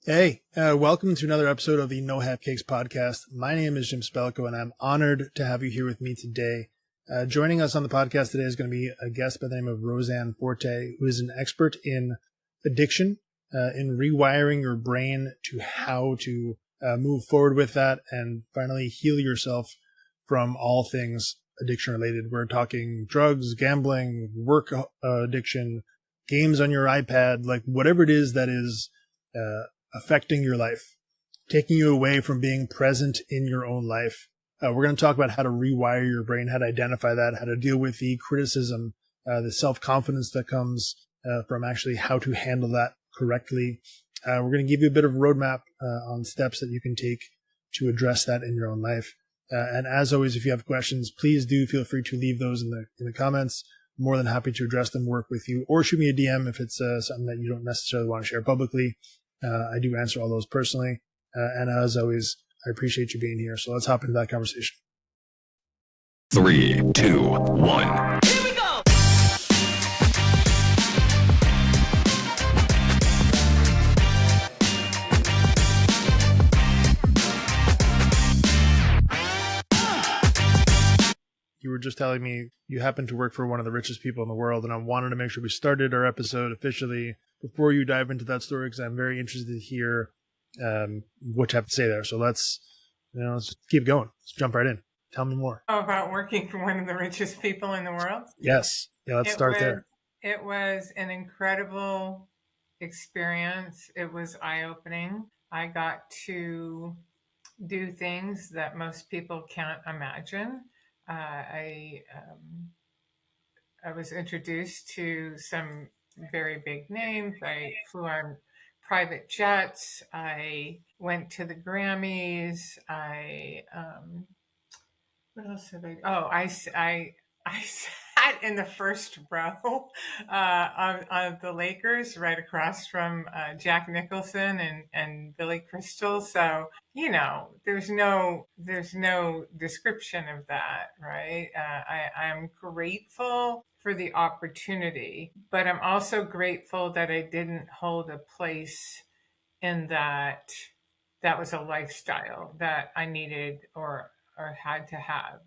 Hey, welcome to another episode of the No Half Cakes podcast. My name is Jim Spelko, and I'm honored to have you here with me today. Joining us on the podcast today is going to be a guest by the name of Rose Ann Forte, who is an expert in addiction, in rewiring your brain to how to move forward with that and finally heal yourself from all things addiction related. We're talking drugs, gambling, work addiction, games on your iPad, like whatever it is that is affecting your life, taking you away from being present in your own life. We're going to talk about how to rewire your brain, how to identify that, how to deal with the criticism, the self-confidence that comes from actually how to handle that correctly. We're going to give you a bit of a roadmap on steps that you can take to address that in your own life. And as always, if you have questions, please do feel free to leave those in the comments. More than happy to address them, work with you, or shoot me a DM if it's something that you don't necessarily want to share publicly. I do answer all those personally. And as always, I appreciate you being here. So let's hop into that conversation. 3, 2, 1. Here we go! You were just telling me you happen to work for one of the richest people in the world, and I wanted to make sure we started our episode officially before you dive into that story, because I'm very interested to hear what you have to say there. So let's keep going. Let's jump right in. Tell me more. Oh, about working for one of the richest people in the world? Yes. Yeah, let's start there. It was an incredible experience. It was eye-opening. I got to do things that most people can't imagine. I was introduced to some very big names. I flew on private jets. I went to the Grammys. What else did I? Oh, I sat in the first row of the Lakers, right across from Jack Nicholson and Billy Crystal. So there's no description of that, right? I'm grateful for the opportunity, but I'm also grateful that I didn't hold a place in that. That was a lifestyle that I needed or had to have.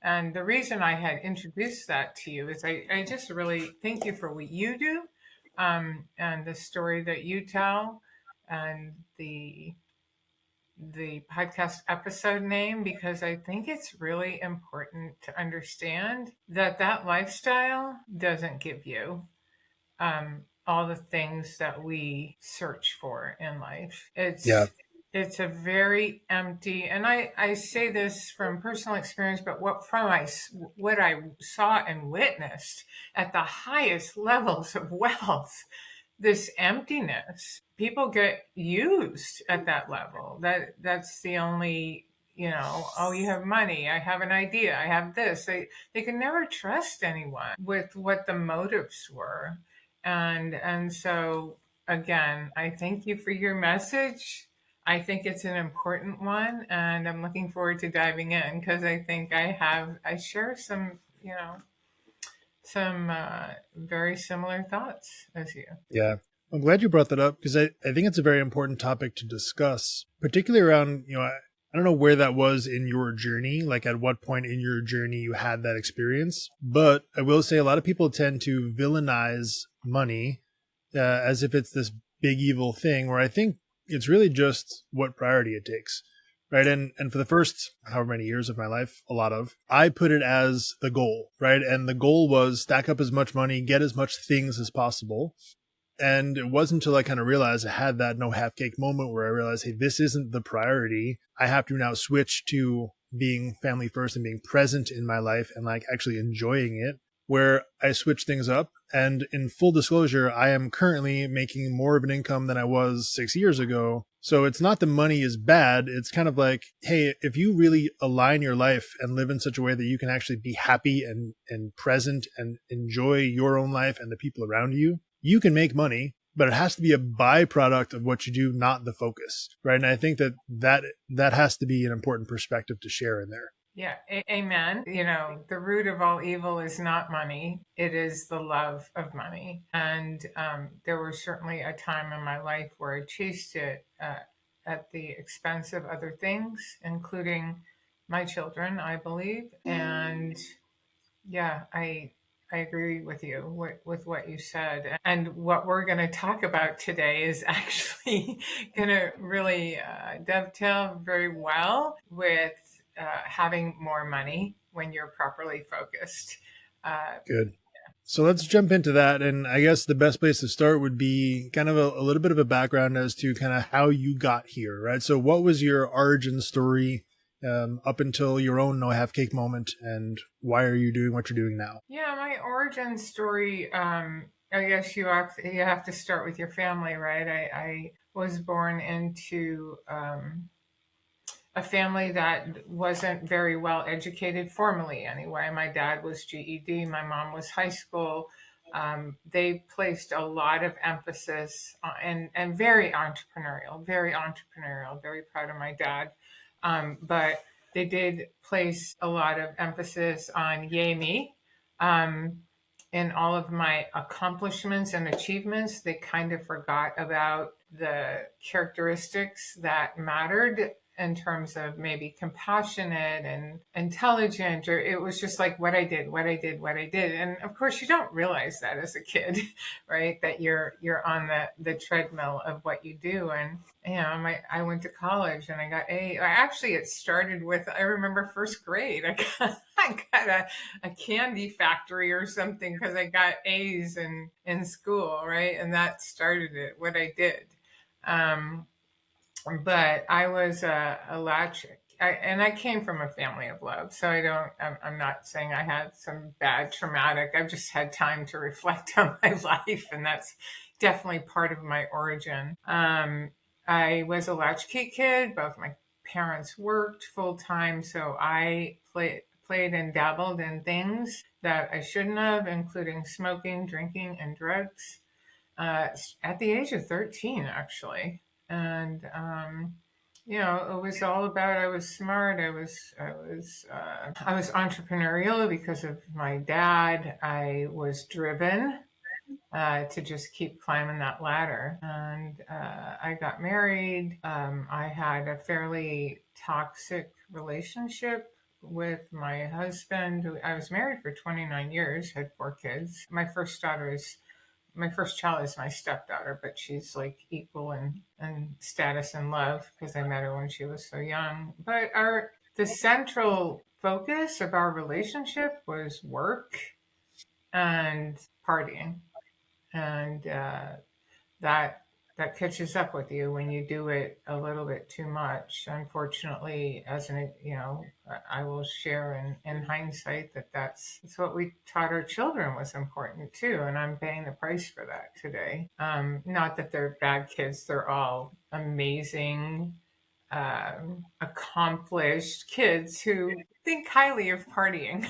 And the reason I had introduced that to you is I just really thank you for what you do, and the story that you tell, and the podcast episode name, because I think it's really important to understand that lifestyle doesn't give you all the things that we search for in life. It's a very empty, and I say this from personal experience, but what I saw and witnessed at the highest levels of wealth, this emptiness. People get used at that level. That's the only, oh, you have money, I have an idea, I have this. They can never trust anyone with what the motives were. And so again, I thank you for your message. I think it's an important one, and I'm looking forward to diving in, because I think I share some very similar thoughts as you. Yeah. I'm glad you brought that up, because I think it's a very important topic to discuss, particularly around, I don't know where that was in your journey, like at what point in your journey you had that experience. But I will say a lot of people tend to villainize money as if it's this big evil thing, where I think it's really just what priority it takes, right? And for the first however many years of my life, I put it as the goal, right? And the goal was stack up as much money, get as much things as possible. And it wasn't until I kind of realized I had that no half cake moment where I realized, hey, this isn't the priority. I have to now switch to being family first and being present in my life and like actually enjoying it, where I switch things up. And in full disclosure, I am currently making more of an income than I was 6 years ago. So it's not that money is bad. It's kind of like, hey, if you really align your life and live in such a way that you can actually be happy and present and enjoy your own life and the people around you, you can make money, but it has to be a byproduct of what you do, not the focus, right? And I think that has to be an important perspective to share in there. Yeah, amen. You know, the root of all evil is not money, it is the love of money. And there was certainly a time in my life where I chased it at the expense of other things, including my children, I believe. And yeah, I agree with you with what you said. And what we're going to talk about today is actually going to really dovetail very well with having more money when you're properly focused. Good. So let's jump into that. And I guess the best place to start would be kind of a little bit of a background as to kind of how you got here, right? So what was your origin story up until your own no half cake moment, and why are you doing what you're doing now? Yeah, my origin story. I guess you have to start with your family, right? I was born into a family that wasn't very well educated formally anyway. My dad was GED, my mom was high school. They placed a lot of emphasis and very entrepreneurial, very proud of my dad. But they did place a lot of emphasis on yay me. Um, in all of my accomplishments and achievements, they kind of forgot about the characteristics that mattered in terms of maybe compassionate and intelligent, or it was just like what I did, what I did, what I did. And of course you don't realize that as a kid, right? That you're on the treadmill of what you do. And I went to college and I got actually it started with, I remember first grade. I got a candy factory or something because I got A's in school, right? And that started it, what I did. Um, but I was a latch, and I came from a family of love. So I'm not saying I had some bad traumatic. I've just had time to reflect on my life, and that's definitely part of my origin. I was a latchkey kid. Both my parents worked full time, so I played and dabbled in things that I shouldn't have, including smoking, drinking, and drugs at the age of 13, actually. And, it was all about, I was smart. I was entrepreneurial because of my dad. I was driven to just keep climbing that ladder. And I got married. I had a fairly toxic relationship with my husband. I was married for 29 years, had 4 kids. My first child is my stepdaughter, but she's like equal in status and love because I met her when she was so young. But the central focus of our relationship was work and partying, and that that catches up with you when you do it a little bit too much. Unfortunately, I will share in hindsight that's what we taught our children was important too, and I'm paying the price for that today. Not that they're bad kids; they're all amazing, accomplished kids who think highly of partying.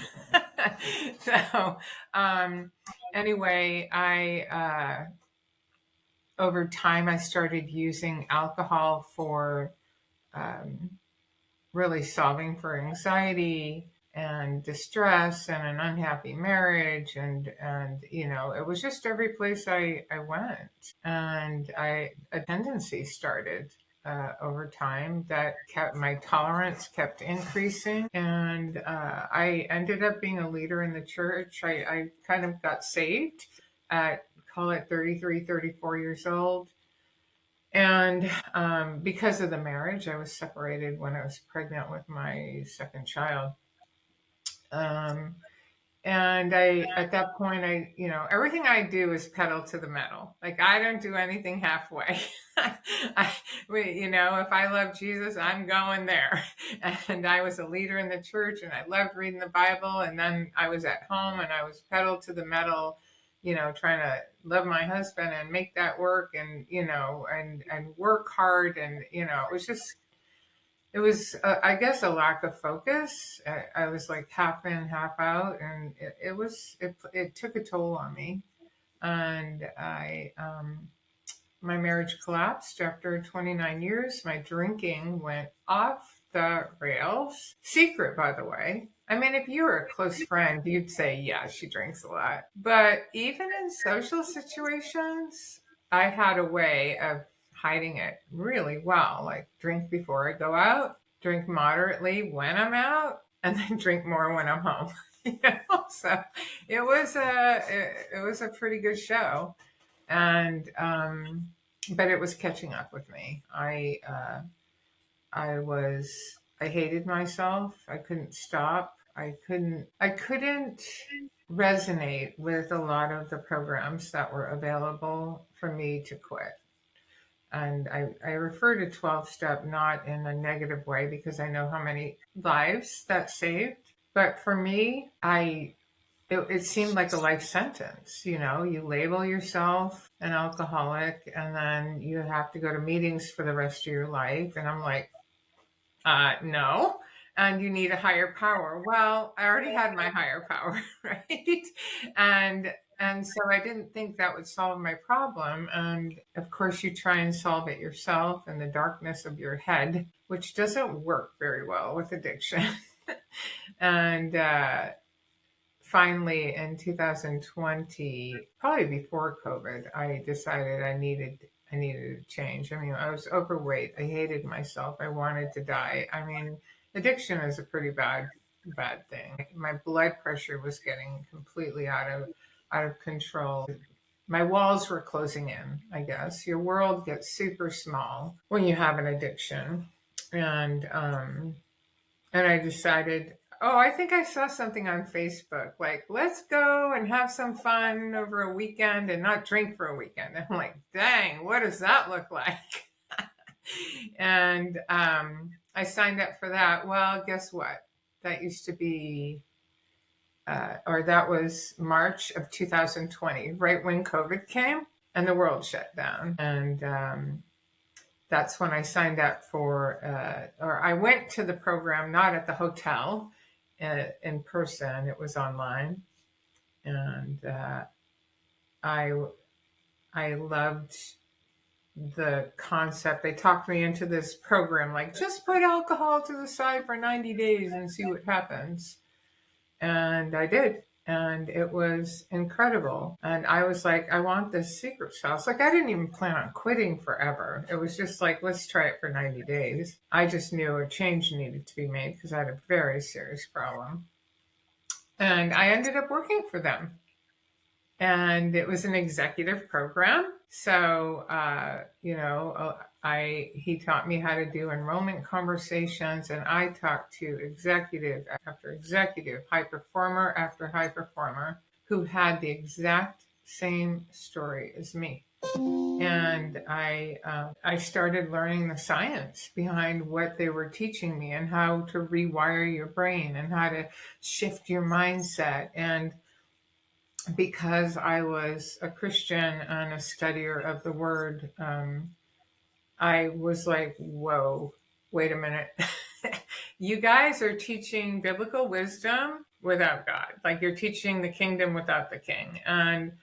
so, um, anyway, I over time, I started using alcohol for um, really solving for anxiety and distress and an unhappy marriage. And it was just every place I went. And a tendency started over time that kept my tolerance kept increasing. And I ended up being a leader in the church. I kind of got saved at, call it 33, 34 years old. And because of the marriage, I was separated when I was pregnant with my second child. Um, and at that point, everything I do is pedal to the metal. Like I don't do anything halfway. If I love Jesus, I'm going there. And I was a leader in the church and I loved reading the Bible. And then I was at home and I was pedal to the metal, trying to love my husband and make that work and work hard. And, it was, I guess, a lack of focus. I was like half in, half out, and it took a toll on me. And my marriage collapsed after 29 years. My drinking went off the rails. Secret, by the way. I mean, if you were a close friend, you'd say, yeah, she drinks a lot. But even in social situations, I had a way of hiding it really well. Like drink before I go out, drink moderately when I'm out, and then drink more when I'm home. So it was a pretty good show, and but it was catching up with me. I hated myself. I couldn't stop. I couldn't resonate with a lot of the programs that were available for me to quit. And I refer to 12 step not in a negative way because I know how many lives that saved. But for me, it seemed like a life sentence. You label yourself an alcoholic and then you have to go to meetings for the rest of your life. And I'm like, no. And you need a higher power. Well, I already had my higher power, right? And so I didn't think that would solve my problem. And of course, you try and solve it yourself in the darkness of your head, which doesn't work very well with addiction. And finally, in 2020, probably before COVID, I decided I needed a change. I mean, I was overweight. I hated myself. I wanted to die. I mean, addiction is a pretty bad thing. My blood pressure was getting completely out of control. My walls were closing in, I guess. Your world gets super small when you have an addiction. And I decided, oh, I think I saw something on Facebook, like, let's go and have some fun over a weekend and not drink for a weekend. And I'm like, dang, what does that look like? And I signed up for that. Well, guess what? That used to be, or that was March of 2020, right when COVID came and the world shut down. And that's when I signed up for, or I went to the program, not at the hotel in person, it was online. And I loved the concept. They talked me into this program, like just put alcohol to the side for 90 days and see what happens. And I did. And it was incredible. And I was like, I want this secret sauce. Like, I didn't even plan on quitting forever. It was just like, let's try it for 90 days. I just knew a change needed to be made because I had a very serious problem. And I ended up working for them. And it was an executive program. So, he taught me how to do enrollment conversations, and I talked to executive after executive, high performer after high performer who had the exact same story as me. And I started learning the science behind what they were teaching me and how to rewire your brain and how to shift your mindset. And because I was a Christian and a studier of the word, I was like, whoa, wait a minute. You guys are teaching biblical wisdom without God. Like you're teaching the kingdom without the king. And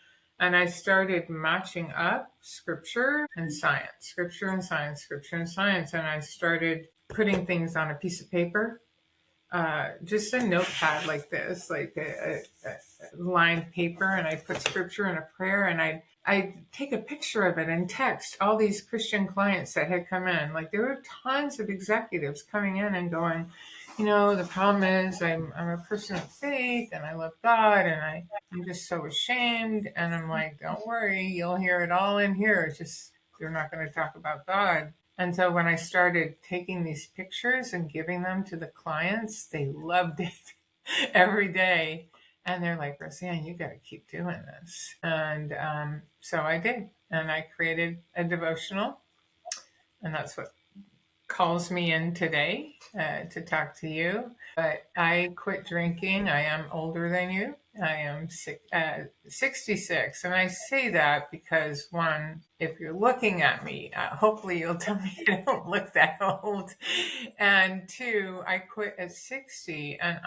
I started matching up scripture and science, scripture and science, scripture and science. And I started putting things on a piece of paper, just a notepad like this, like a lined paper, and I put scripture and a prayer, and I take a picture of it and text all these Christian clients that had come in. Like there were tons of executives coming in and going, the problem is I'm a person of faith and I love God and I'm just so ashamed. And I'm like, don't worry, you'll hear it all in here. Just they're not going to talk about God. And so when I started taking these pictures and giving them to the clients, they loved it every day. And they're like, Rose Ann, you got to keep doing this. And so I did. And I created a devotional. And that's what calls me in today to talk to you. But I quit drinking. I am older than you. I am 66. And I say that because, one, if you're looking at me, hopefully you'll tell me I don't look that old. And two, I quit at 60. And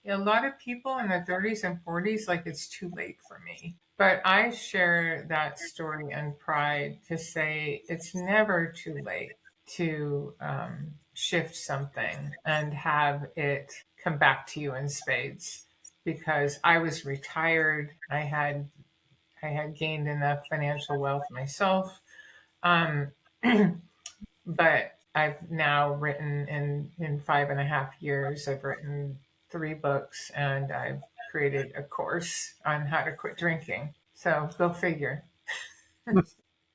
a lot of people in their 30s and 40s, like it's too late for me. But I share that story and pride to say it's never too late to shift something and have it come back to you in spades, because I was retired. I had gained enough financial wealth myself. Um, but I've now written in 5.5 years, I've written 3 books, and I've created a course on how to quit drinking. So go figure.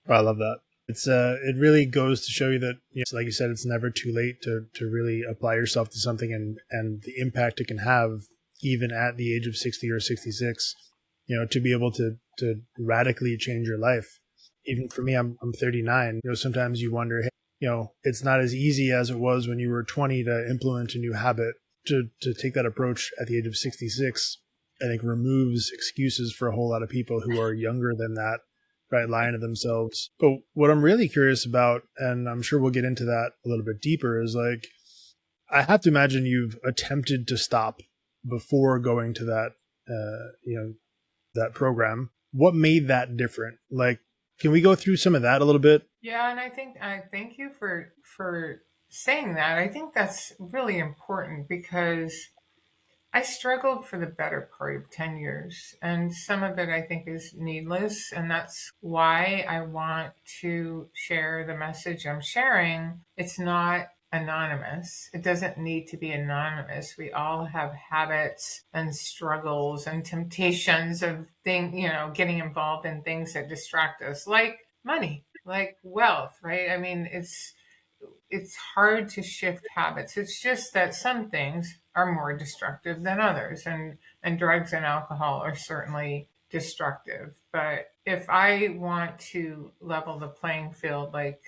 I love that. It really goes to show you that, like you said, it's never too late to really apply yourself to something, and the impact it can have even at the age of 60 or 66, to be able to radically change your life. Even for me, I'm 39. Sometimes you wonder, hey, it's not as easy as it was when you were 20 to implement a new habit. To take that approach at the age of 66, I think removes excuses for a whole lot of people who are younger than that, right, lying to themselves. But what I'm really curious about, and I'm sure we'll get into that a little bit deeper, is like, I have to imagine you've attempted to stop before going to that, that program. What made that different? Like, can we go through some of that a little bit? Yeah, and I thank you for saying that. I think that's really important, because I struggled for the better part of 10 years, and some of it I think is needless. And that's why I want to share the message I'm sharing. It's not anonymous. It doesn't need to be anonymous. We all have habits and struggles and temptations of getting involved in things that distract us, like money, like wealth, right? I mean, it's hard to shift habits. It's just that some things are more destructive than others, and drugs and alcohol are certainly destructive. But if I want to level the playing field, like,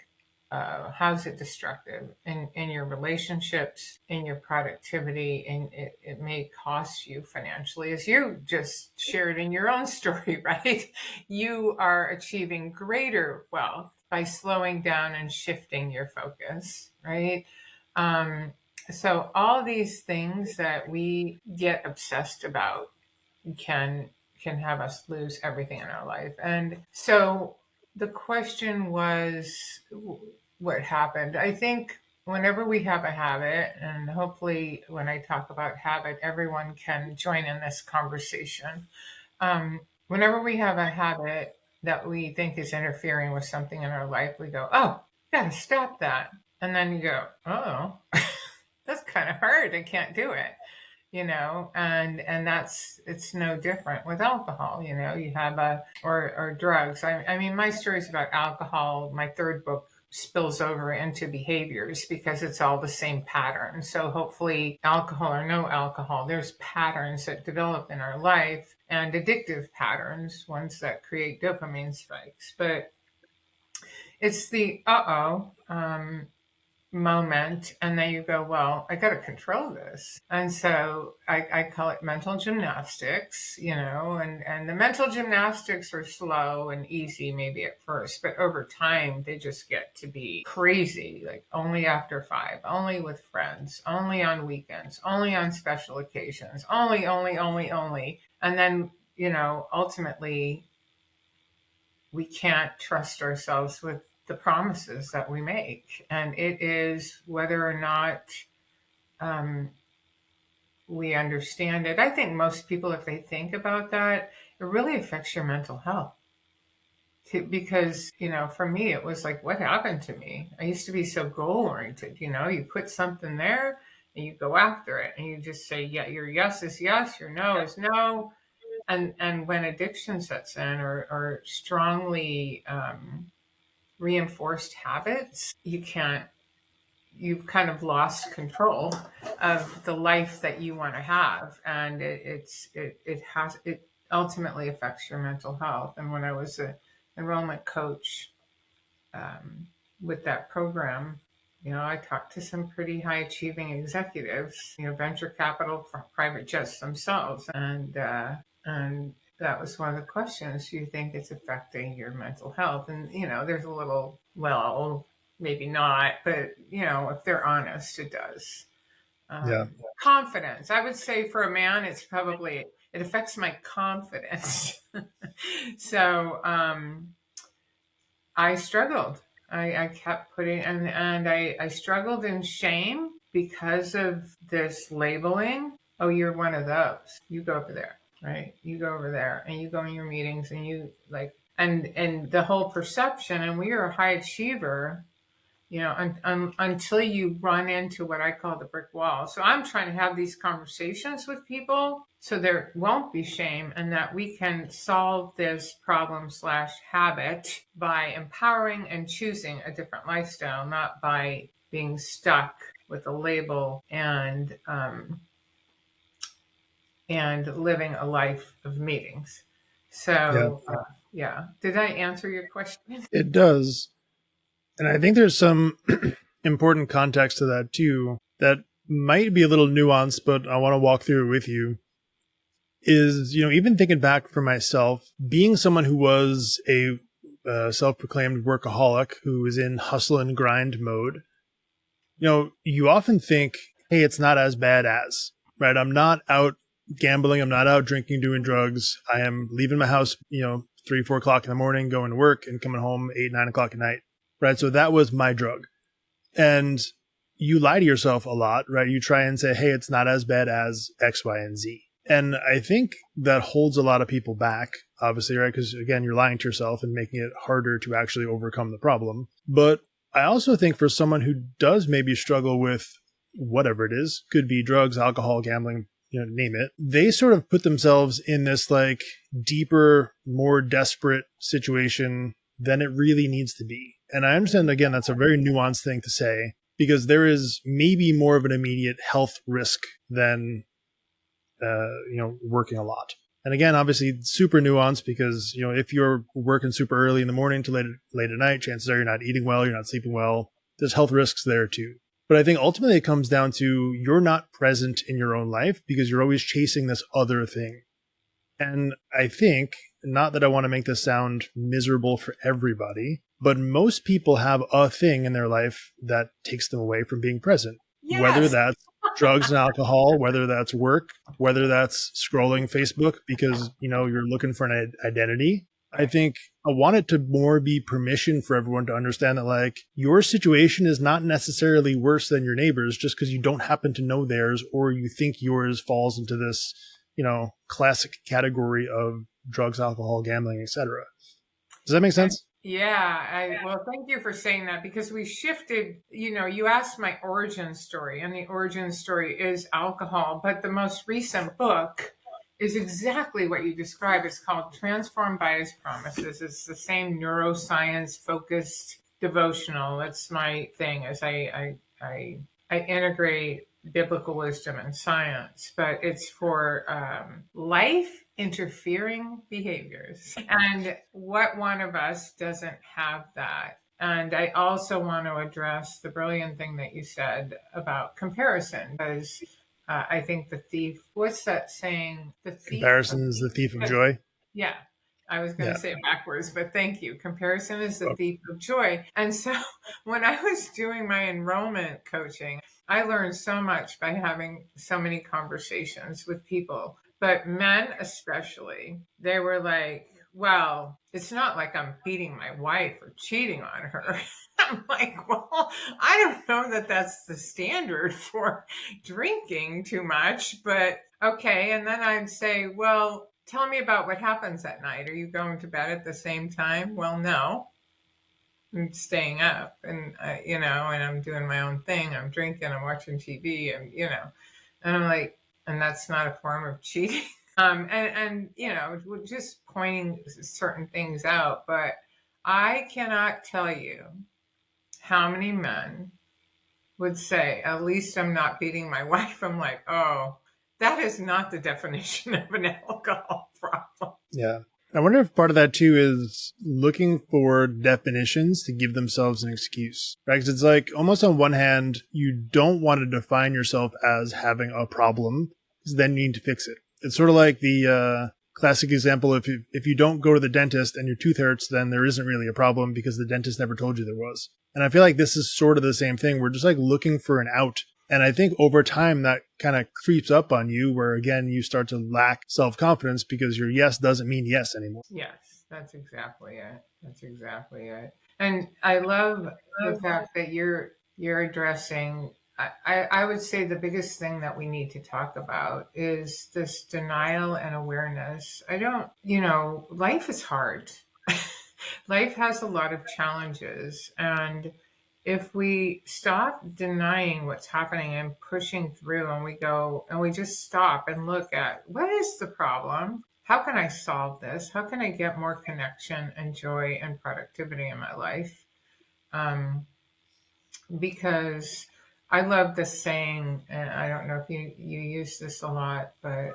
how's it destructive in your relationships, in your productivity, and it may cost you financially, as you just shared in your own story, right? You are achieving greater wealth by slowing down and shifting your focus, right? Um, so all these things that we get obsessed about can have us lose everything in our life. And so the question was, what happened? I think whenever we have a habit, and hopefully when I talk about habit, everyone can join in this conversation. Whenever we have a habit that we think is interfering with something in our life, we go, oh, gotta stop that. And then you go, oh, that's kind of hard. I can't do it, and it's no different with alcohol. You have or drugs. I mean, my story's about alcohol. My third book spills over into behaviors, because it's all the same pattern. So hopefully, alcohol or no alcohol, there's patterns that develop in our life, and addictive patterns, ones that create dopamine spikes. But it's the moment, and then you go, well, I got to control this. And so I call it mental gymnastics, and the mental gymnastics are slow and easy maybe at first, but over time they just get to be crazy, like only after 5, only with friends, only on weekends, only on special occasions, only, and then ultimately we can't trust ourselves with the promises that we make. And it is whether or not we understand it. I think most people, if they think about that, it really affects your mental health. Because, for me, it was like, what happened to me? I used to be so goal oriented. You put something there and you go after it, and you just say, yeah, your yes is yes, your no is no. And when addiction sets in, or strongly reinforced habits, you've kind of lost control of the life that you want to have. And it ultimately affects your mental health. And when I was an enrollment coach with that program, I talked to some pretty high achieving executives, venture capital, private jets themselves. And that was one of the questions. Do you think it's affecting your mental health? And, there's a little, well, maybe not, but, if they're honest, it does. Yeah. Confidence. I would say for a man, it affects my confidence. So I struggled. I kept putting, and I struggled in shame because of this labeling. Oh, you're one of those. You go over there, right? You go over there and you go in your meetings and you like, and the whole perception, and we are a high achiever, until you run into what I call the brick wall. So I'm trying to have these conversations with people so there won't be shame, and that we can solve this problem / habit by empowering and choosing a different lifestyle, not by being stuck with a label and living a life of meetings. Yeah, So, yeah. Did I answer your question? it does. And I think there's some important context to that too that might be a little nuanced, but I want to walk through it with you. Is, even thinking back for myself, being someone who was a self-proclaimed workaholic who was in hustle and grind mode, you often think, hey, it's not as bad as, right? I'm not out gambling. I'm not out drinking, doing drugs. I am leaving my house, 3, 4 o'clock in the morning, going to work and coming home 8, 9 o'clock at night, right? So that was my drug. And you lie to yourself a lot, right? You try and say, hey, it's not as bad as X, Y, and Z. And I think that holds a lot of people back, obviously, right? Because again, you're lying to yourself and making it harder to actually overcome the problem. But I also think for someone who does maybe struggle with whatever it is, could be drugs, alcohol, gambling, name it, they sort of put themselves in this like deeper, more desperate situation than it really needs to be. And I understand, again, that's a very nuanced thing to say, because there is maybe more of an immediate health risk than working a lot. And again, obviously super nuanced because, if you're working super early in the morning to late at night, chances are you're not eating well, you're not sleeping well. There's health risks there too. But I think ultimately it comes down to you're not present in your own life because you're always chasing this other thing. And I think, not that I want to make this sound miserable for everybody, but most people have a thing in their life that takes them away from being present. Yes. Whether that's drugs and alcohol, whether that's work, whether that's scrolling Facebook because, you're looking for an identity. I think I want it to more be permission for everyone to understand that, like, your situation is not necessarily worse than your neighbor's just because you don't happen to know theirs or you think yours falls into this, classic category of drugs, alcohol, gambling, etc. Does that make sense? Yeah, well, thank you for saying that, because we shifted, you asked my origin story, and the origin story is alcohol, but the most recent book is exactly what you described. It's called Transform Bias Promises. It's the same neuroscience focused devotional. That's my thing, as I integrate biblical wisdom and science, but it's for life interfering behaviors. And what one of us doesn't have that? And I also want to address the brilliant thing that you said about comparison, because I think the thief, what's that saying? The thief. Comparison is the thief of joy. Yeah. I was going to say it backwards, but thank you. Comparison is the thief of joy. And so when I was doing my enrollment coaching, I learned so much by having so many conversations with people, but men especially. They were like, well, it's not like I'm beating my wife or cheating on her. I'm like, well, I don't know that that's the standard for drinking too much, but okay. And then I'd say, well, tell me about what happens at night. Are you going to bed at the same time? Well, no. I'm staying up, and and I'm doing my own thing. I'm drinking, I'm watching TV, and and I'm like, and that's not a form of cheating. And we're just pointing certain things out, but I cannot tell you how many men would say, at least I'm not beating my wife. I'm like, oh, that is not the definition of an alcohol problem. Yeah. I wonder if part of that too is looking for definitions to give themselves an excuse, right? Because it's like almost on one hand, you don't want to define yourself as having a problem, because then you need to fix it. It's sort of like the classic example: if you don't go to the dentist and your tooth hurts, then there isn't really a problem because the dentist never told you there was. And I feel like this is sort of the same thing. We're just like looking for an out. And I think over time that kind of creeps up on you, where again, you start to lack self-confidence because your yes doesn't mean yes anymore. Yes, that's exactly it. That's exactly it. And I love the fact that you're addressing. I would say the biggest thing that we need to talk about is this denial and awareness. I don't, life is hard. Life has a lot of challenges. And if we stop denying what's happening and pushing through and we go and we just stop and look at what is the problem? How can I solve this? How can I get more connection and joy and productivity in my life? Um, because I love the saying, and I don't know if you use this a lot, but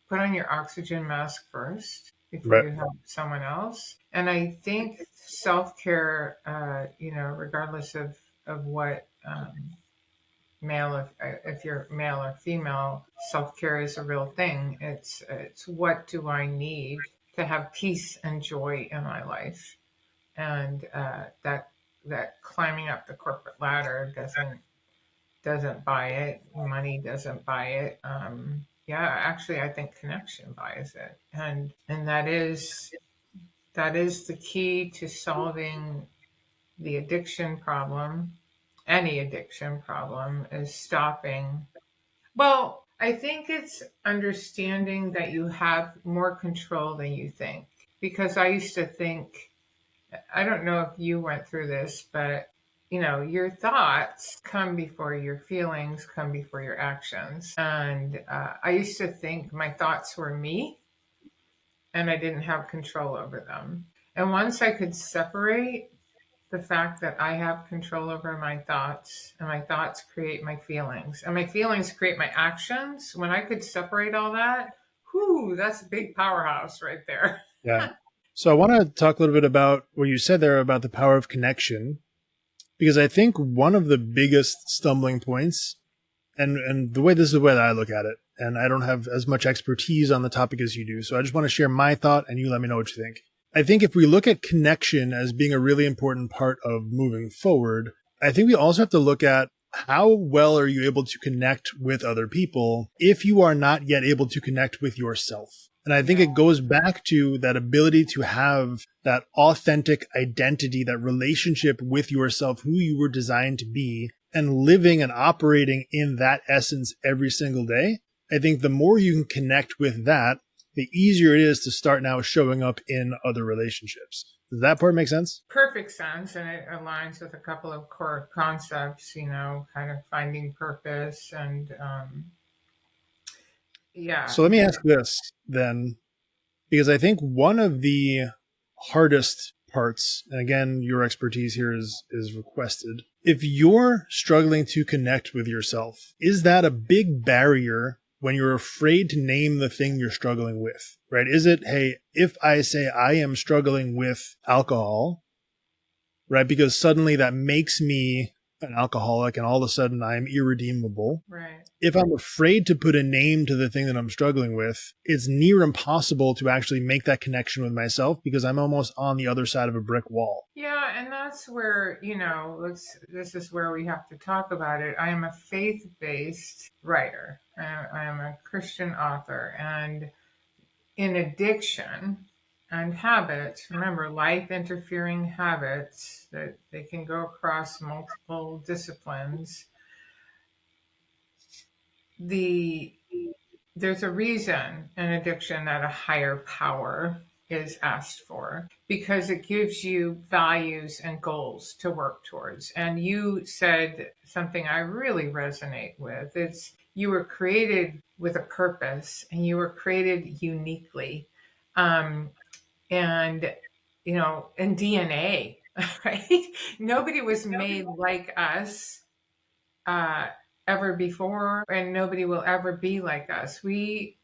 put on your oxygen mask first before Right. you help someone else. And I think self care, regardless of what if you're male or female, self care is a real thing. It's what do I need to have peace and joy in my life, and that climbing up the corporate ladder doesn't buy it. Money doesn't buy it. Yeah, actually, I think connection buys it, and that is the key to solving the addiction problem. Any addiction problem is stopping. Well, I think it's understanding that you have more control than you think. Because I used to think, I don't know if you went through this, but your thoughts come before your feelings, come before your actions. And I used to think my thoughts were me and I didn't have control over them. And once I could separate the fact that I have control over my thoughts and my thoughts create my feelings and my feelings create my actions, when I could separate all that, whoo, that's a big powerhouse right there. Yeah. So I want to talk a little bit about what you said there about the power of connection, because I think one of the biggest stumbling points, and the way this is the way that I look at it, and I don't have as much expertise on the topic as you do, so I just want to share my thought and you let me know what you think. I think if we look at connection as being a really important part of moving forward, I think we also have to look at how well are you able to connect with other people if you are not yet able to connect with yourself. And I think it goes back to that ability to have that authentic identity, that relationship with yourself, who you were designed to be, and living and operating in that essence every single day. I think the more you can connect with that, the easier it is to start now showing up in other relationships. Does that part make sense? Perfect sense. And it aligns with a couple of core concepts, kind of finding purpose and, yeah. So let me ask this then, because I think one of the hardest parts, and again, your expertise here is requested. If you're struggling to connect with yourself, is that a big barrier when you're afraid to name the thing you're struggling with, right? Is it, hey, if I say I am struggling with alcohol, right? Because suddenly that makes me an alcoholic and all of a sudden I'm irredeemable. Right. If I'm afraid to put a name to the thing that I'm struggling with, it's near impossible to actually make that connection with myself because I'm almost on the other side of a brick wall. Yeah, and that's where, this is where we have to talk about it. I am a faith-based writer. I am a Christian author. And in addiction and habits, remember, life interfering habits that they can go across multiple disciplines. There's a reason in addiction that a higher power is asked for because it gives you values and goals to work towards. And you said something I really resonate with. It's you were created with a purpose and you were created uniquely. And in DNA, right? Nobody was made like us uh, ever before, and nobody will ever be like us. We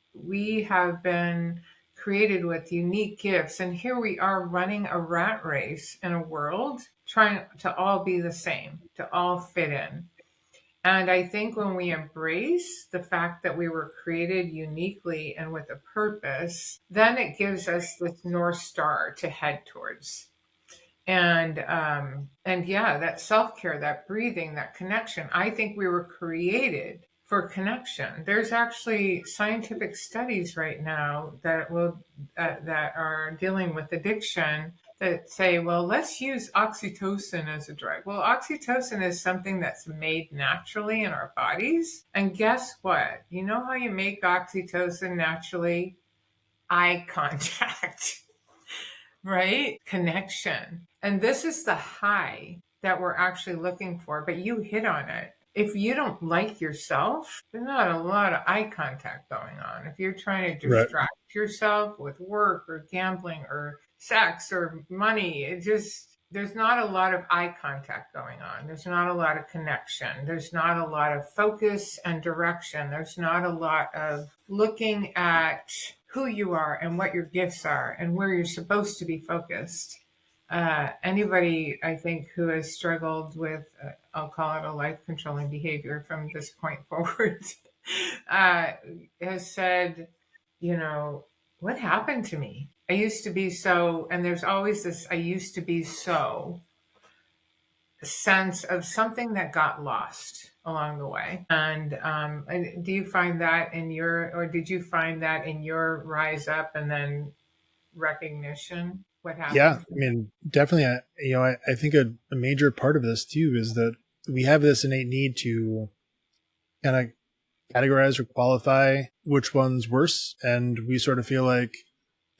have been created with unique gifts, and here we are running a rat race in a world trying to all be the same, to all fit in. And I think when we embrace the fact that we were created uniquely and with a purpose, then it gives us this North Star to head towards. And yeah, that self-care, that breathing, that connection, I think we were created for connection. There's actually scientific studies right now that are dealing with addiction that say, well, let's use oxytocin as a drug. Well, oxytocin is something that's made naturally in our bodies. And guess what? You know how you make oxytocin naturally? Eye contact, right? Connection. And this is the high that we're actually looking for, but you hit on it. If you don't like yourself, there's not a lot of eye contact going on. If you're trying to Right. distract yourself with work or gambling or sex or money, there's not a lot of eye contact going on. There's not a lot of connection. There's not a lot of focus and direction. There's not a lot of looking at who you are and what your gifts are and where you're supposed to be focused. Anybody, I think, who has struggled with, I'll call it a life controlling behavior from this point forward, has said, what happened to me? I used to be so, and there's always this, I used to be so sense of something that got lost along the way. And do you find that did you find that in your rise up and then recognition? What Yeah, happened? I mean, definitely. I think a major part of this too is that we have this innate need to kind of categorize or qualify which one's worse, and we sort of feel like,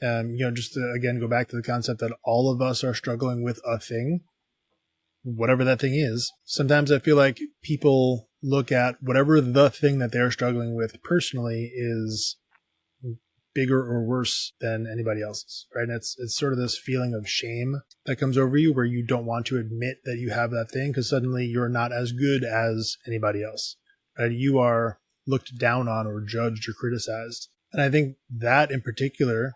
just to again go back to the concept that all of us are struggling with a thing, whatever that thing is. Sometimes I feel like people look at whatever the thing that they're struggling with personally is bigger or worse than anybody else's, right? And it's sort of this feeling of shame that comes over you where you don't want to admit that you have that thing because suddenly you're not as good as anybody else, right? You are looked down on or judged or criticized. And I think that in particular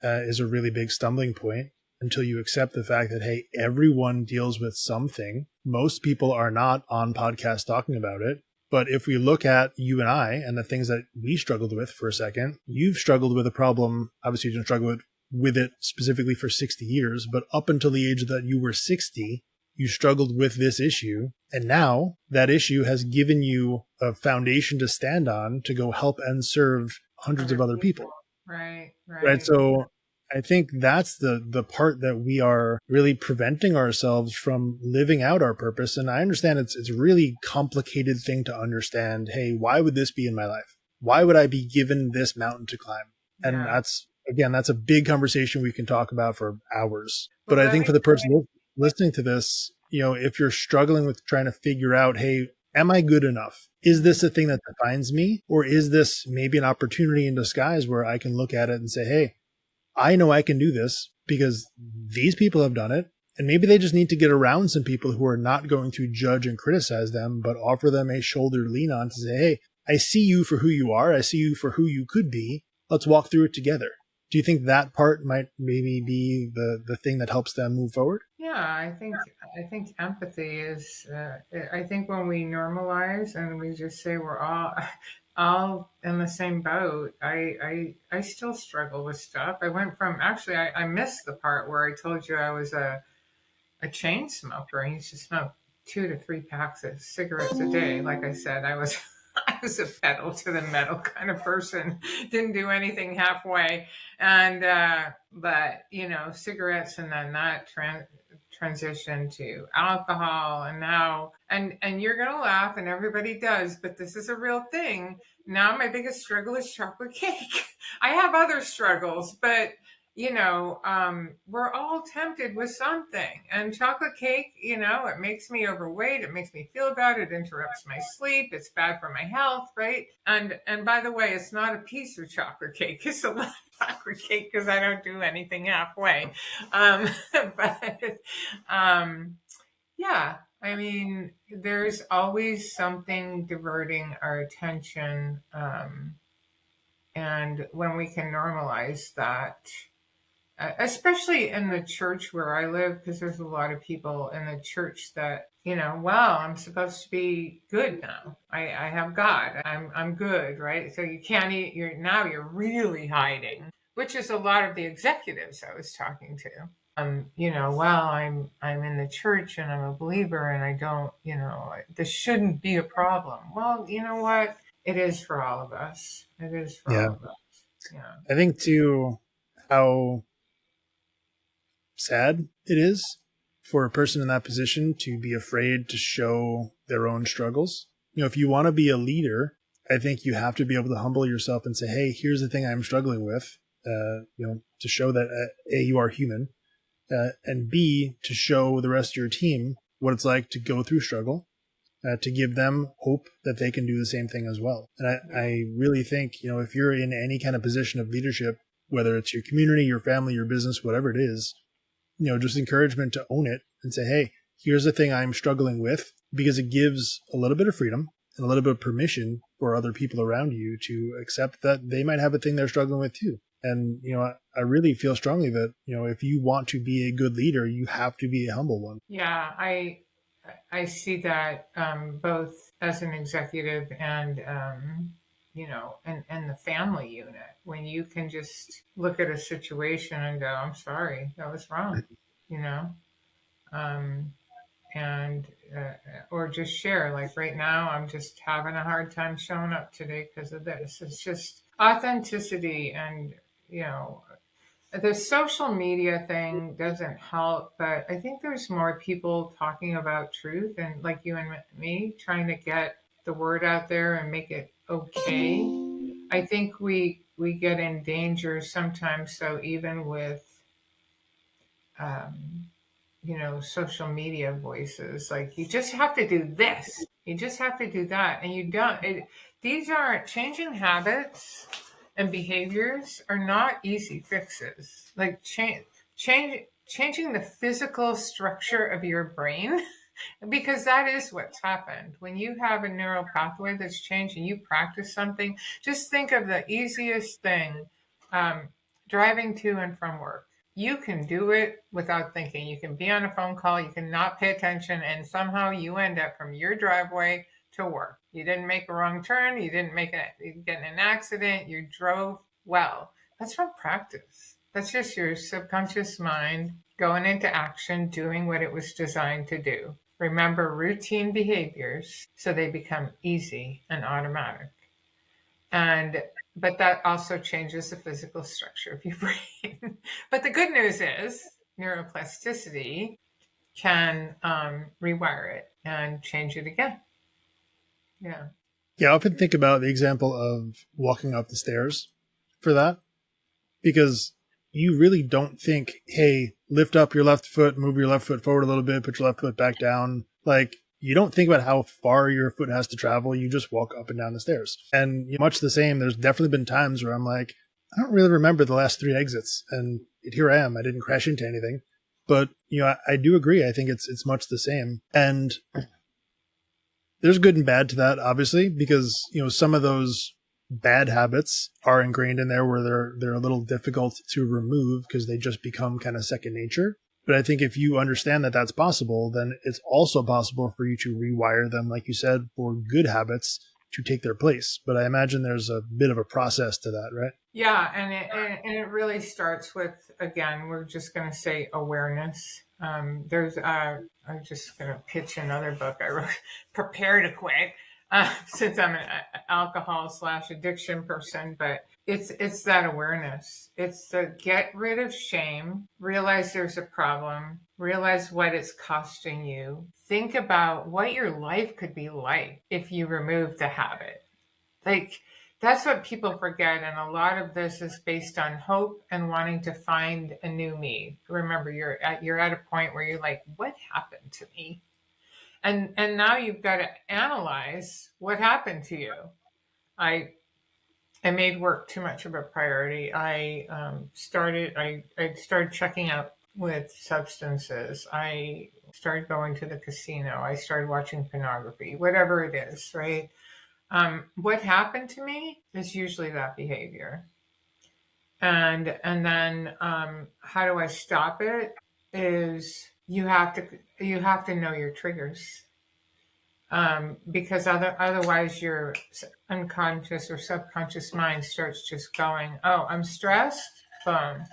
is a really big stumbling point until you accept the fact that, hey, everyone deals with something. Most people are not on podcasts talking about it. But if we look at you and I and the things that we struggled with for a second, you've struggled with a problem. Obviously, you didn't struggle with it specifically for 60 years, but up until the age that you were 60, you struggled with this issue. And now that issue has given you a foundation to stand on to go help and serve hundreds of other people. Right. Right. So I think that's the part that we are really preventing ourselves from living out our purpose. And I understand it's a really complicated thing to understand. Hey, why would this be in my life? Why would I be given this mountain to climb? And that's a big conversation we can talk about for hours. But I think for the person listening to this, if you're struggling with trying to figure out, hey, am I good enough? Is this a thing that defines me? Or is this maybe an opportunity in disguise where I can look at it and say, hey, I know I can do this because these people have done it. And maybe they just need to get around some people who are not going to judge and criticize them, but offer them a shoulder to lean on to say, hey, I see you for who you are. I see you for who you could be. Let's walk through it together. Do you think that part might maybe be the thing that helps them move forward? Yeah, I think empathy is. I think when we normalize and we just say we're all in the same boat. I still struggle with stuff. I went from actually I missed the part where I told you I was a chain smoker. I used to smoke 2 to 3 packs of cigarettes a day. Like I said, I was I was a pedal to the metal kind of person. Didn't do anything halfway. And but cigarettes, and then that transition to alcohol, and now and you're gonna laugh, and everybody does, but this is a real thing. Now my biggest struggle is chocolate cake. I have other struggles, but we're all tempted with something. And chocolate cake, it makes me overweight. It makes me feel bad. It interrupts my sleep. It's bad for my health, right? And by the way, it's not a piece of chocolate cake. It's a lot of chocolate cake because I don't do anything halfway. But yeah, I mean, there's always something diverting our attention. And when we can normalize that, especially in the church where I live, because there's a lot of people in the church that, well, I'm supposed to be good now. I have God. I'm good, right? So you can't eat. You're really hiding, which is a lot of the executives I was talking to. Well, I'm in the church and I'm a believer and I don't, this shouldn't be a problem. Well, you know what? It is for all of us. It is for all of us. Yeah. I think too, how sad it is for a person in that position to be afraid to show their own struggles. If you want to be a leader, I think you have to be able to humble yourself and say, hey, here's the thing I'm struggling with, to show that A, you are human, and B, to show the rest of your team what it's like to go through struggle, to give them hope that they can do the same thing as well. And I really think, if you're in any kind of position of leadership, whether it's your community, your family, your business, whatever it is, just encouragement to own it and say, hey, here's the thing I'm struggling with, because it gives a little bit of freedom and a little bit of permission for other people around you to accept that they might have a thing they're struggling with too. And, I really feel strongly that, if you want to be a good leader, you have to be a humble one. Yeah, I see that both as an executive and and the family unit, when you can just look at a situation and go, I'm sorry, that was wrong, and or just share, like, right now I'm just having a hard time showing up today because of this. It's just authenticity. And the social media thing doesn't help, but I think there's more people talking about truth, and like you and me, trying to get the word out there and make it okay. I think we get in danger sometimes. So even with social media voices, like, you just have to do this, you just have to do that, and you don't. These aren't changing habits, and behaviors are not easy fixes. Like changing the physical structure of your brain, because that is what's happened. When you have a neural pathway that's changed and you practice something, just think of the easiest thing, driving to and from work. You can do it without thinking. You can be on a phone call, you can not pay attention, and somehow you end up from your driveway to work. You didn't make a wrong turn, you didn't get in an accident, you drove well. That's from practice. That's just your subconscious mind going into action, doing what it was designed to do. Remember routine behaviors so they become easy and automatic. But that also changes the physical structure of your brain. But the good news is neuroplasticity can rewire it and change it again. Yeah. Yeah, I often think about the example of walking up the stairs for that, because you really don't think, hey, lift up your left foot, move your left foot forward a little bit, put your left foot back down. Like, you don't think about how far your foot has to travel. You just walk up and down the stairs. And much the same, there's definitely been times where I'm like, I don't really remember the last 3 exits. And here I am. I didn't crash into anything. But, I do agree. I think it's much the same. And there's good and bad to that, obviously, because, some of those bad habits are ingrained in there where they're a little difficult to remove because they just become kind of second nature. But I think if you understand that that's possible, then it's also possible for you to rewire them, like you said, for good habits to take their place. But I imagine there's a bit of a process to that, right? Yeah, and it really starts with, again, we're just going to say awareness. I'm just going to pitch another book I wrote, Prepare to Quit, since I'm an alcohol/addiction person. But it's that awareness. It's the get rid of shame, realize there's a problem, realize what it's costing you. Think about what your life could be like if you remove the habit. Like, that's what people forget. And a lot of this is based on hope and wanting to find a new me. Remember, you're at a point where you're like, what happened to me? And now you've got to analyze what happened to you. I made work too much of a priority. I started checking out with substances. I started going to the casino. I started watching pornography, whatever it is, right? What happened to me is usually that behavior. And then how do I stop it? Is you have to know your triggers. Because otherwise your unconscious or subconscious mind starts just going, oh, I'm stressed, boom.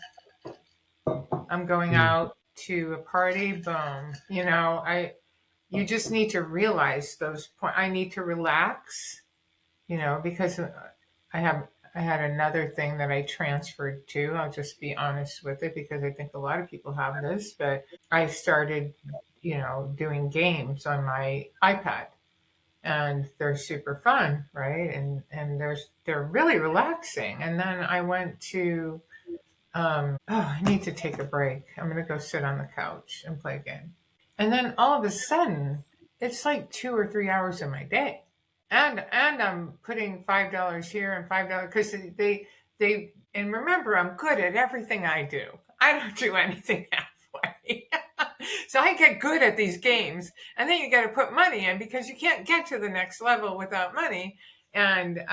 I'm going out to a party, boom. You just need to realize those points. I need to relax, because I have had another thing that I transferred to. I'll just be honest with it because I think a lot of people have this, but I started, doing games on my iPad, and they're super fun, right? And they're really relaxing. And then I went to I need to take a break. I'm gonna go sit on the couch and play a game. And then all of a sudden, it's like 2 or 3 hours of my day, and I'm putting $5 here and $5 because they and remember, I'm good at everything I do. I don't do anything halfway. So I get good at these games, and then you got to put money in because you can't get to the next level without money. And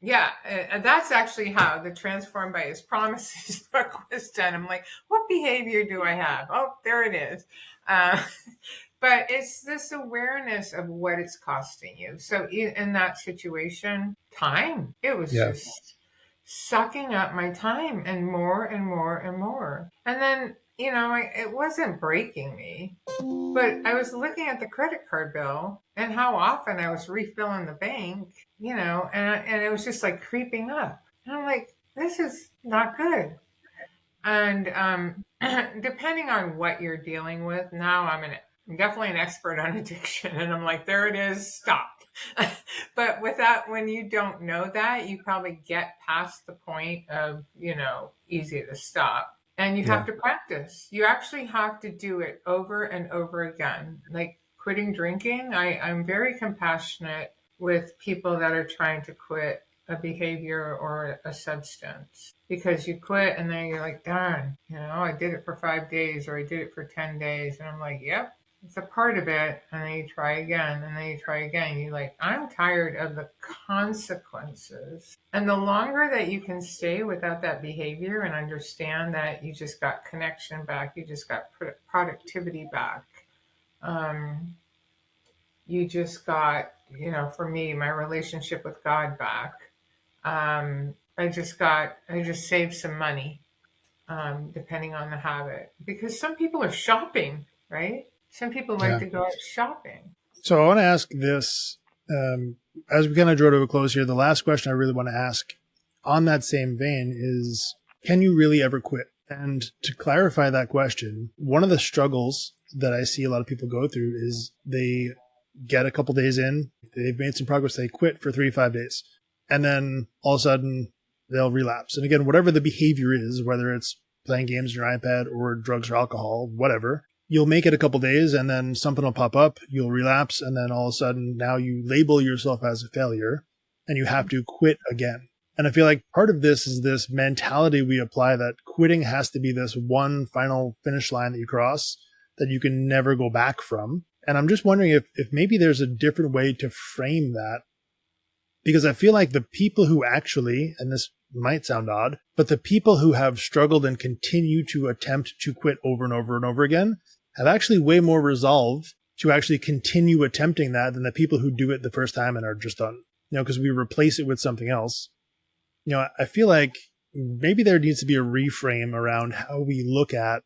yeah, and that's actually how the Transformed by His Promises book was done. I'm like, what behavior do I have? Oh, there it is. Uh, but it's this awareness of what it's costing you. So in that situation, time, it was Yeah. just sucking up my time and more and more and more. And then, it wasn't breaking me, but I was looking at the credit card bill and how often I was refilling the bank, and it was just like creeping up. And I'm like, this is not good. And depending on what you're dealing with, now I'm definitely an expert on addiction, and I'm like, there it is, stop. But when you don't know that, you probably get past the point of, easy to stop. And you have Yeah. to practice. You actually have to do it over and over again. Like quitting drinking, I'm very compassionate with people that are trying to quit a behavior or a substance, because you quit and then you're like, darn, I did it for 5 days or I did it for 10 days. And I'm like, yep, it's a part of it. And then you try again and then you try again. You're like, I'm tired of the consequences. And the longer that you can stay without that behavior and understand that you just got connection back, you just got productivity back. You just got, for me, my relationship with God back. I just saved some money, depending on the habit, because some people are shopping, right? Some people like Yeah. to go out shopping. So I want to ask this, as we kind of draw to a close here, the last question I really want to ask on that same vein is, can you really ever quit? And to clarify that question, one of the struggles that I see a lot of people go through is they get a couple days in, they've made some progress, they quit for 3 to 5 days, and then all of a sudden they'll relapse. And again, whatever the behavior is, whether it's playing games on your iPad or drugs or alcohol, whatever, you'll make it a couple days and then something will pop up, you'll relapse, and then all of a sudden now you label yourself as a failure and you have to quit again. And I feel like part of this is this mentality we apply that quitting has to be this one final finish line that you cross that you can never go back from. And I'm just wondering if maybe there's a different way to frame that, because I feel like the people who actually, and this might sound odd, but the people who have struggled and continue to attempt to quit over and over and over again have actually way more resolve to actually continue attempting that than the people who do it the first time and are just done, because we replace it with something else. I feel like maybe there needs to be a reframe around how we look at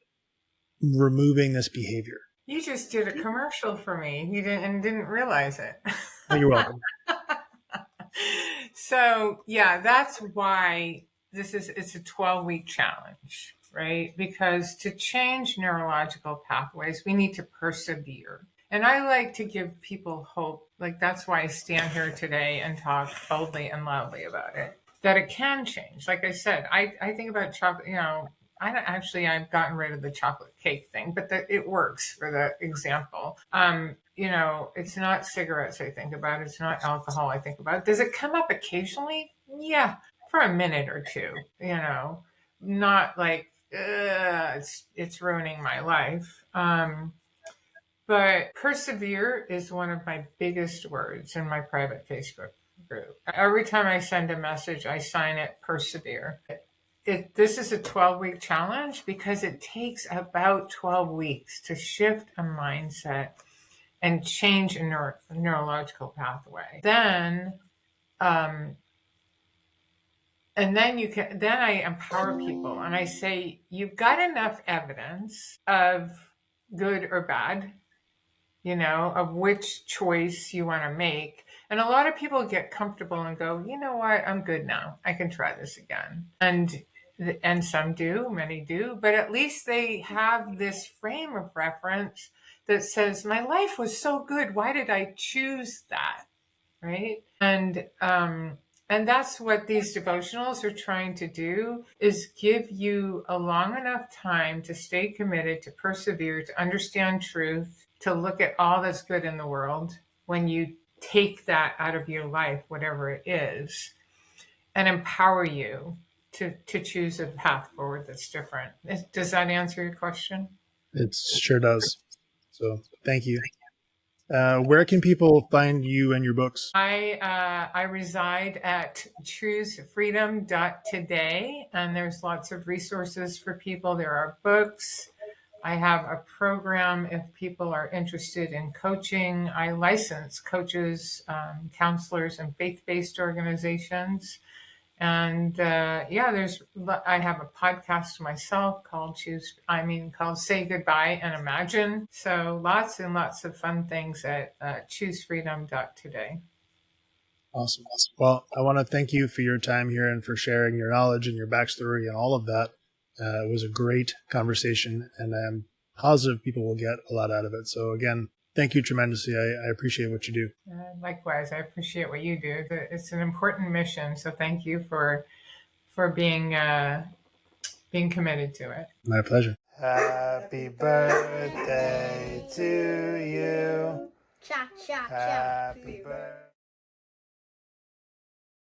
removing this behavior. You just did a commercial for me. You didn't realize it. Oh, you're welcome. So yeah, that's why it's a 12-week challenge, right? Because to change neurological pathways, we need to persevere. And I like to give people hope. Like, that's why I stand here today and talk boldly and loudly about it, that it can change. Like I said, I think about chocolate, I've gotten rid of the chocolate cake thing, but it works for the example. It's not cigarettes I think about. It's not alcohol I think about. Does it come up occasionally? Yeah, for a minute or two, not like, it's ruining my life. But persevere is one of my biggest words in my private Facebook group. Every time I send a message, I sign it persevere. This is a 12-week challenge because it takes about 12 weeks to shift a mindset and change a neurological pathway. Then, and then I empower people and I say, you've got enough evidence of good or bad. of which choice you want to make. And a lot of people get comfortable and go, you know what, I'm good now. I can try this again. And some do, many do, but at least they have this frame of reference that says, my life was so good. Why did I choose that? Right. And that's what these devotionals are trying to do, is give you a long enough time to stay committed, to persevere, to understand truth, to look at all that's good in the world when you take that out of your life, whatever it is, and empower you to choose a path forward that's different. Does that answer your question? It sure does. So thank you. Where can people find you and your books? I reside at choosefreedom.today, and there's lots of resources for people. There are books. I have a program if people are interested in coaching. I license coaches, counselors, and faith-based organizations. And I have a podcast myself called Say Goodbye and Imagine. So lots and lots of fun things at choosefreedom.today. Awesome. Well, I want to thank you for your time here and for sharing your knowledge and your backstory and all of that. It was a great conversation, and I'm positive people will get a lot out of it. So again, thank you tremendously. I appreciate what you do. Likewise, I appreciate what you do. It's an important mission. So thank you for being committed to it. My pleasure. Happy birthday to you. Cha cha cha. Happy birthday.